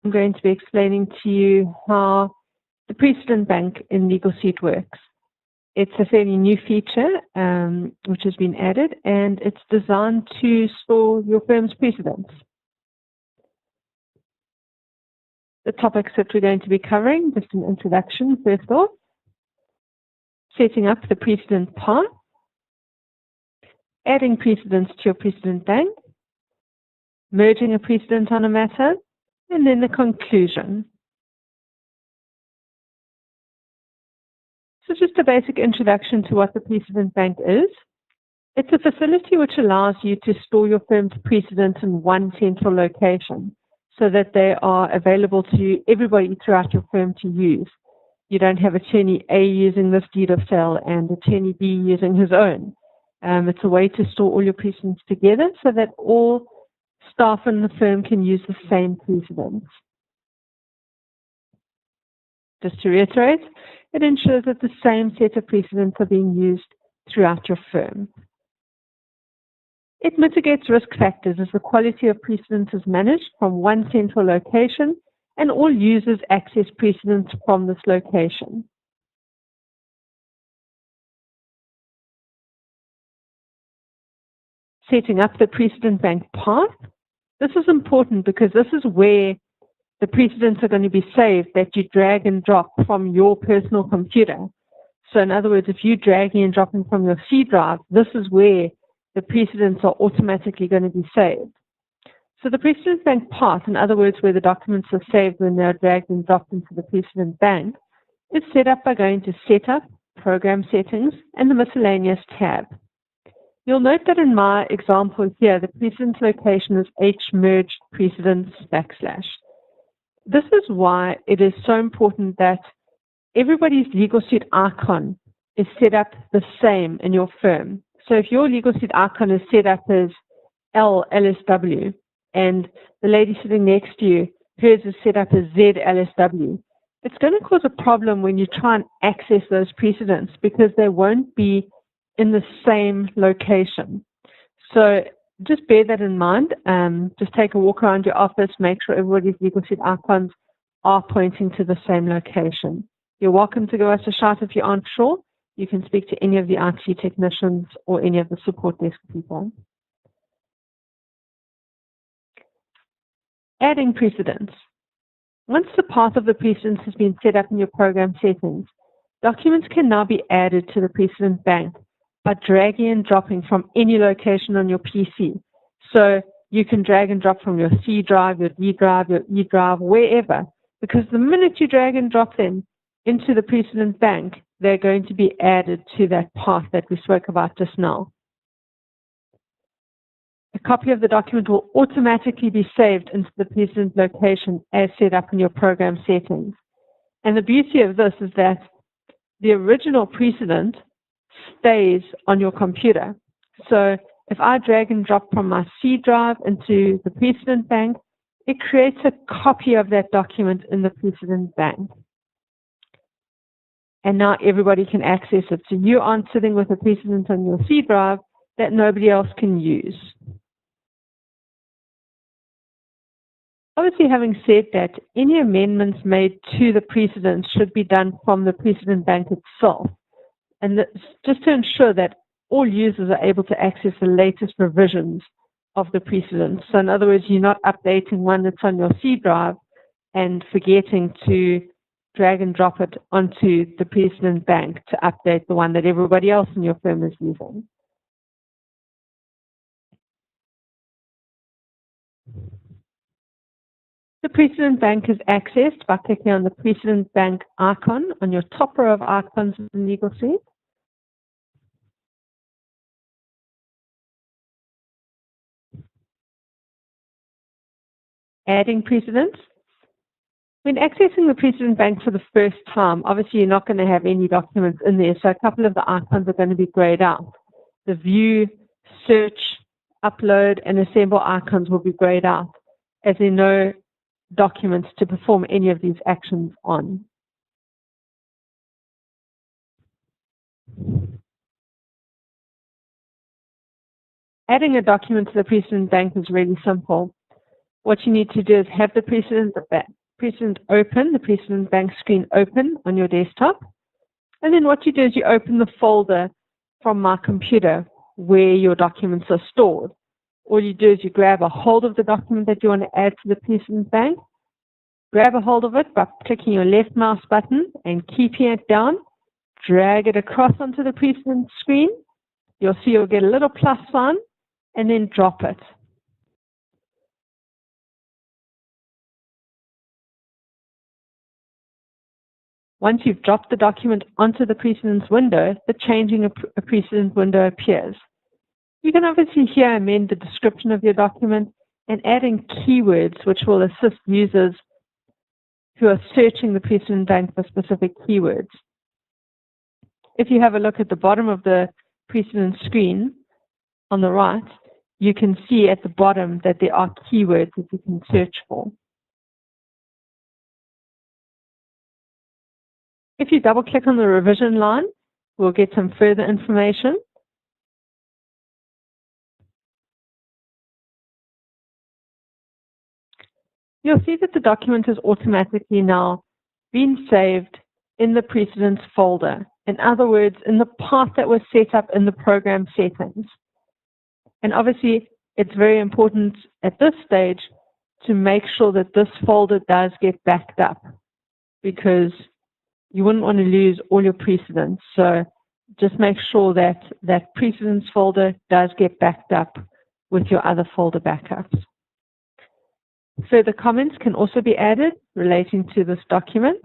I'm going to be explaining to you how the Precedent Bank in LegalSuite works. It's a fairly new feature which has been added, and it's designed to store your firm's precedents. The topics that we're going to be covering, just an introduction first off, setting up the precedent path, adding precedents to your precedent bank, merging a precedent on a matter, and then the conclusion. So just a basic introduction to what the Precedent Bank is. It's a facility which allows you to store your firm's precedents in one central location so that they are available to everybody throughout your firm to use. You don't have attorney A using this deed of sale and attorney B using his own. It's a way to store all your precedents together so that all staff in the firm can use the same precedents. Just to reiterate, it ensures that the same set of precedents are being used throughout your firm. It mitigates risk factors as the quality of precedents is managed from one central location and all users access precedents from this location. Setting up the Precedent Bank path. This is important because this is where the precedents are going to be saved that you drag and drop from your personal computer. So in other words, if you're dragging and dropping from your C drive, this is where the precedents are automatically going to be saved. So the Precedent Bank path, in other words, where the documents are saved when they're dragged and dropped into the Precedent Bank, is set up by going to Setup, Program Settings, and the Miscellaneous tab. You'll note that in my example here, the precedent location is hmerged precedents /. This is why it is so important that everybody's LegalSuite icon is set up the same in your firm. So if your LegalSuite icon is set up as LSW and the lady sitting next to you, hers is set up as ZLSW, it's going to cause a problem when you try and access those precedents because they won't be in the same location. So just bear that in mind. Just take a walk around your office, make sure everybody's LegalSuite icons are pointing to the same location. You're welcome to give us a shout if you aren't sure. You can speak to any of the IT technicians or any of the support desk people. Adding precedents. Once the path of the precedents has been set up in your program settings, documents can now be added to the Precedent Bank by dragging and dropping from any location on your PC. So you can drag and drop from your C drive, your D drive, your E drive, wherever, because the minute you drag and drop them into the Precedent Bank, they're going to be added to that path that we spoke about just now. A copy of the document will automatically be saved into the precedent location as set up in your program settings. And the beauty of this is that the original precedent stays on your computer. So if I drag and drop from my C drive into the Precedent Bank, it creates a copy of that document in the Precedent Bank. And now everybody can access it. So you aren't sitting with a precedent on your C drive that nobody else can use. Obviously, having said that, any amendments made to the precedents should be done from the Precedent Bank itself. And just to ensure that all users are able to access the latest revisions of the precedents. So in other words, you're not updating one that's on your C drive and forgetting to drag and drop it onto the Precedent Bank to update the one that everybody else in your firm is using. The Precedent Bank is accessed by clicking on the Precedent Bank icon on your top row of icons in LegalSuite. Adding precedents. When accessing the Precedent Bank for the first time, obviously you're not going to have any documents in there, so a couple of the icons are going to be grayed out. The View, Search, Upload, and Assemble icons will be grayed out, as there are no documents to perform any of these actions on. Adding a document to the Precedent Bank is really simple. what you need to do is have the Precedent open, the Precedent Bank screen open on your desktop. And then what you do is you open the folder from My Computer where your documents are stored. All you do is you grab a hold of the document that you want to add to the Precedent Bank, grab a hold of it by clicking your left mouse button and keeping it down, drag it across onto the Precedent screen. You'll see you'll get a little plus sign, and then drop it. Once you've dropped the document onto the Precedents window, the Changing a Precedent window appears. You can obviously here amend the description of your document and add in keywords which will assist users who are searching the Precedent Bank for specific keywords. If you have a look at the bottom of the Precedent screen on the right, you can see at the bottom that there are keywords that you can search for. If you double click on the revision line, we'll get some further information. You'll see that the document has automatically now been saved in the Precedents folder. In other words, in the path that was set up in the program settings. And obviously, it's very important at this stage to make sure that this folder does get backed up, because you wouldn't want to lose all your precedents. So just make sure that that Precedents folder does get backed up with your other folder backups. Further comments can also be added relating to this document.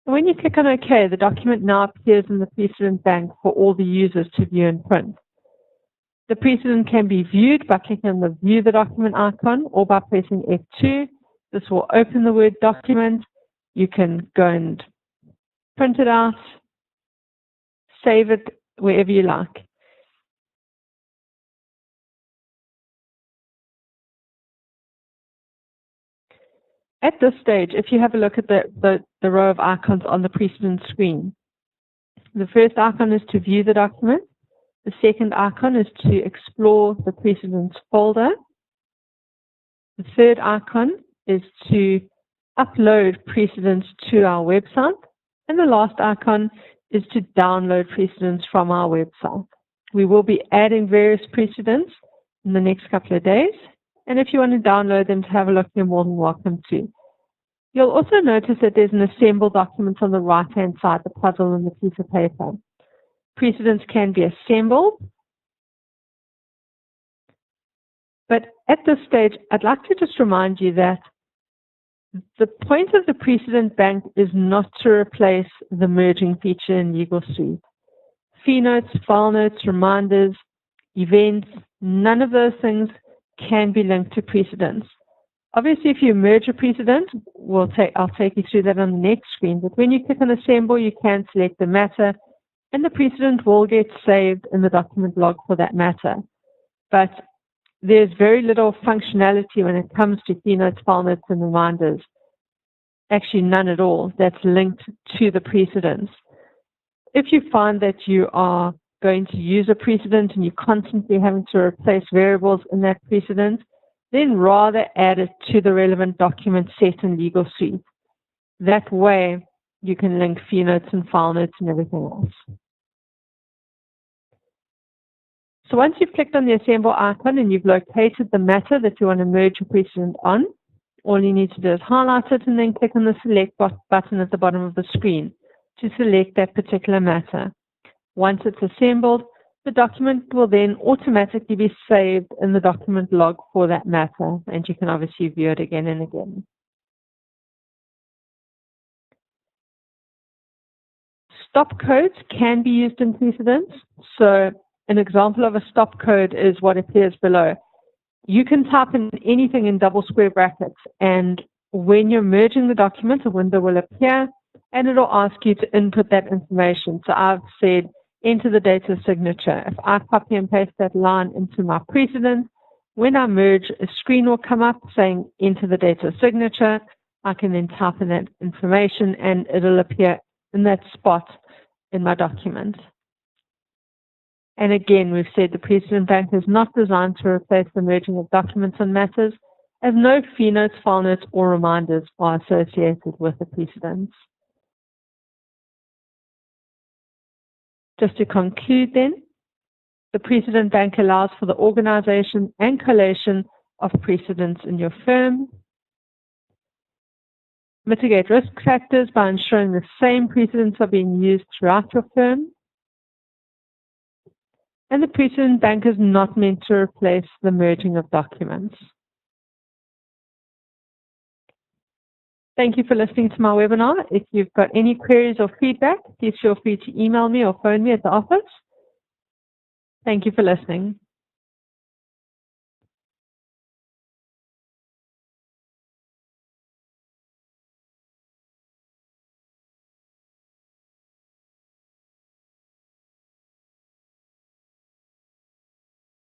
When you click on OK, the document now appears in the Precedent Bank for all the users to view and print. The precedent can be viewed by clicking on the View the Document icon or by pressing F2. This will open the Word document. You can go and print it out, save it wherever you like. At this stage, if you have a look at the row of icons on the Precedent screen, the first icon is to view the document. The second icon is to explore the Precedents folder. The third icon is to upload precedents to our website. And the last icon is to download precedents from our website. We will be adding various precedents in the next couple of days. And if you want to download them to have a look, you're more than welcome to. You'll also notice that there's an assemble document on the right-hand side, the puzzle and the piece of paper. Precedents can be assembled. But at this stage, I'd like to just remind you that the point of the Precedent Bank is not to replace the merging feature in Legal Suite. Fee notes, file notes, reminders, events, none of those things can be linked to precedents. Obviously, if you merge a precedent, I'll take you through that on the next screen. But when you click on Assemble, you can select the matter, and the precedent will get saved in the document log for that matter. But there's very little functionality when it comes to fee notes, file notes, and reminders. Actually, none at all that's linked to the precedents. If you find that you are going to use a precedent and you're constantly having to replace variables in that precedent, then rather add it to the relevant document set in Legal Suite. That way, you can link fee notes and file notes and everything else. So once you've clicked on the Assemble icon and you've located the matter that you want to merge your precedent on, all you need to do is highlight it and then click on the Select button at the bottom of the screen to select that particular matter. Once it's assembled, the document will then automatically be saved in the document log for that matter, and you can obviously view it again and again. Stop codes can be used in precedents. So an example of a stop code is what appears below. You can type in anything in double square brackets, and when you're merging the document, a window will appear, and it'll ask you to input that information. So I've said, enter the date of signature. If I copy and paste that line into my precedent, when I merge, a screen will come up saying, enter the date of signature. I can then type in that information, and it'll appear in that spot in my document. And again, we've said the Precedent Bank is not designed to replace the merging of documents on matters, as no fee notes, file notes, or reminders are associated with the precedents. Just to conclude then, the Precedent Bank allows for the organization and collation of precedents in your firm. Mitigate risk factors by ensuring the same precedents are being used throughout your firm. And the Precedent Bank is not meant to replace the merging of documents. Thank you for listening to my webinar. If you've got any queries or feedback, please feel free to email me or phone me at the office. Thank you for listening.